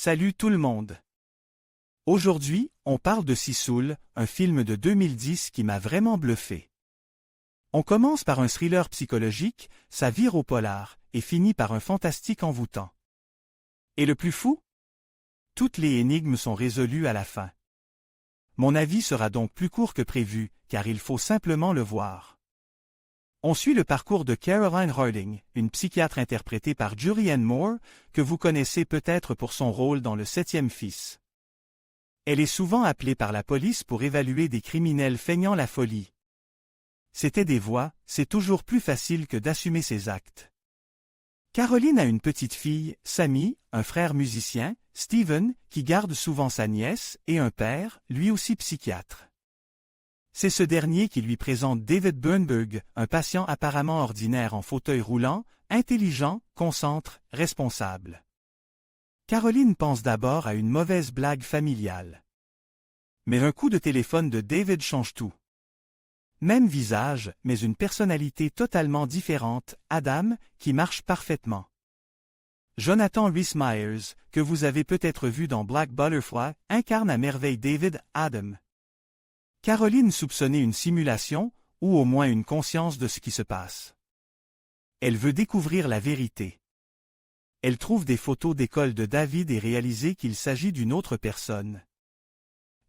Salut tout le monde. Aujourd'hui, on parle de Sissoul, un film de 2010 qui m'a vraiment bluffé. On commence par un thriller psychologique, ça vire au polar, et finit par un fantastique envoûtant. Et le plus fou? Toutes les énigmes sont résolues à la fin. Mon avis sera donc plus court que prévu, car il faut simplement le voir. On suit le parcours de Caroline Harding, une psychiatre interprétée par Julianne Moore, que vous connaissez peut-être pour son rôle dans Le Septième Fils. Elle est souvent appelée par la police pour évaluer des criminels feignant la folie. C'était des voix, c'est toujours plus facile que d'assumer ses actes. Caroline a une petite fille, Sammy, un frère musicien, Steven, qui garde souvent sa nièce, et un père, lui aussi psychiatre. C'est ce dernier qui lui présente David Bernberg, un patient apparemment ordinaire en fauteuil roulant, intelligent, concentré, responsable. Caroline pense d'abord à une mauvaise blague familiale. Mais un coup de téléphone de David change tout. Même visage, mais une personnalité totalement différente, Adam, qui marche parfaitement. Jonathan Rhys-Meyers, que vous avez peut-être vu dans Black Butterfly, incarne à merveille David, Adam. Caroline soupçonnait une simulation, ou au moins une conscience de ce qui se passe. Elle veut découvrir la vérité. Elle trouve des photos d'école de David et réalise qu'il s'agit d'une autre personne.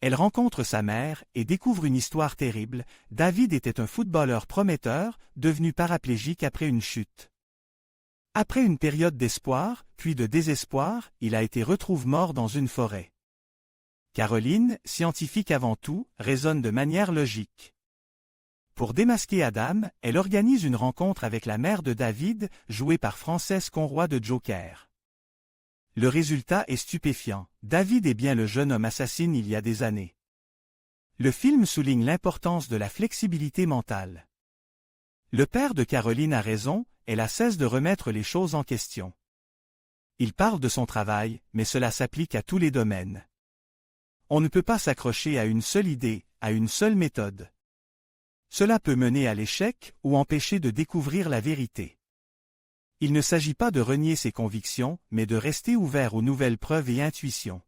Elle rencontre sa mère et découvre une histoire terrible. David était un footballeur prometteur, devenu paraplégique après une chute. Après une période d'espoir, puis de désespoir, il a été retrouvé mort dans une forêt. Caroline, scientifique avant tout, raisonne de manière logique. Pour démasquer Adam, elle organise une rencontre avec la mère de David, jouée par Frances Conroy de Joker. Le résultat est stupéfiant. David est bien le jeune homme assassine il y a des années. Le film souligne l'importance de la flexibilité mentale. Le père de Caroline a raison, elle a cesse de remettre les choses en question. Il parle de son travail, mais cela s'applique à tous les domaines. On ne peut pas s'accrocher à une seule idée, à une seule méthode. Cela peut mener à l'échec ou empêcher de découvrir la vérité. Il ne s'agit pas de renier ses convictions, mais de rester ouvert aux nouvelles preuves et intuitions.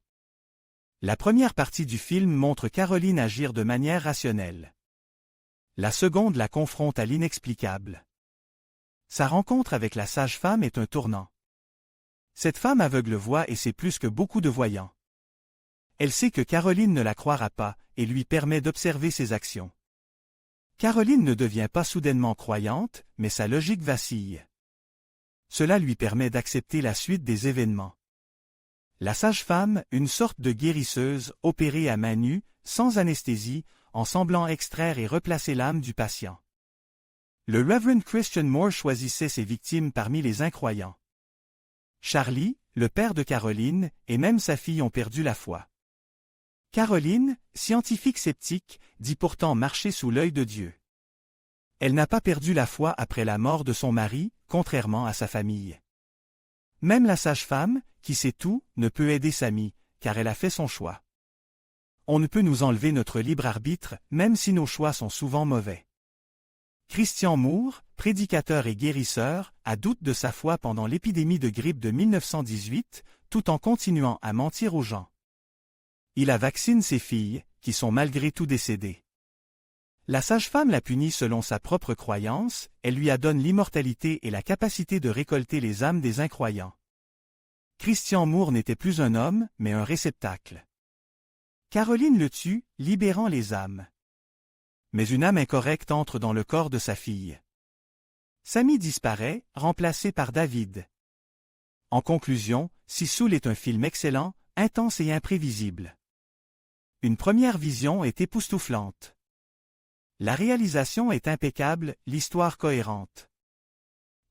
La première partie du film montre Caroline agir de manière rationnelle. La seconde la confronte à l'inexplicable. Sa rencontre avec la sage-femme est un tournant. Cette femme aveugle voit et c'est plus que beaucoup de voyants. Elle sait que Caroline ne la croira pas et lui permet d'observer ses actions. Caroline ne devient pas soudainement croyante, mais sa logique vacille. Cela lui permet d'accepter la suite des événements. La sage-femme, une sorte de guérisseuse, opérée à main nue, sans anesthésie, en semblant extraire et replacer l'âme du patient. Le Reverend Christian Moore choisissait ses victimes parmi les incroyants. Charlie, le père de Caroline, et même sa fille ont perdu la foi. Caroline, scientifique sceptique, dit pourtant marcher sous l'œil de Dieu. Elle n'a pas perdu la foi après la mort de son mari, contrairement à sa famille. Même la sage-femme, qui sait tout, ne peut aider Sammy, car elle a fait son choix. On ne peut nous enlever notre libre arbitre, même si nos choix sont souvent mauvais. Christian Moore, prédicateur et guérisseur, a doute de sa foi pendant l'épidémie de grippe de 1918, tout en continuant à mentir aux gens. Il a vacciné ses filles, qui sont malgré tout décédées. La sage-femme la punit selon sa propre croyance, elle lui adonne l'immortalité et la capacité de récolter les âmes des incroyants. Christian Moore n'était plus un homme, mais un réceptacle. Caroline le tue, libérant les âmes. Mais une âme incorrecte entre dans le corps de sa fille. Sammy disparaît, remplacé par David. En conclusion, Sissoul est un film excellent, intense et imprévisible. Une première vision est époustouflante. La réalisation est impeccable, l'histoire cohérente.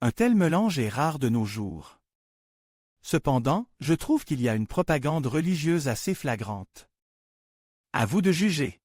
Un tel mélange est rare de nos jours. Cependant, je trouve qu'il y a une propagande religieuse assez flagrante. À vous de juger.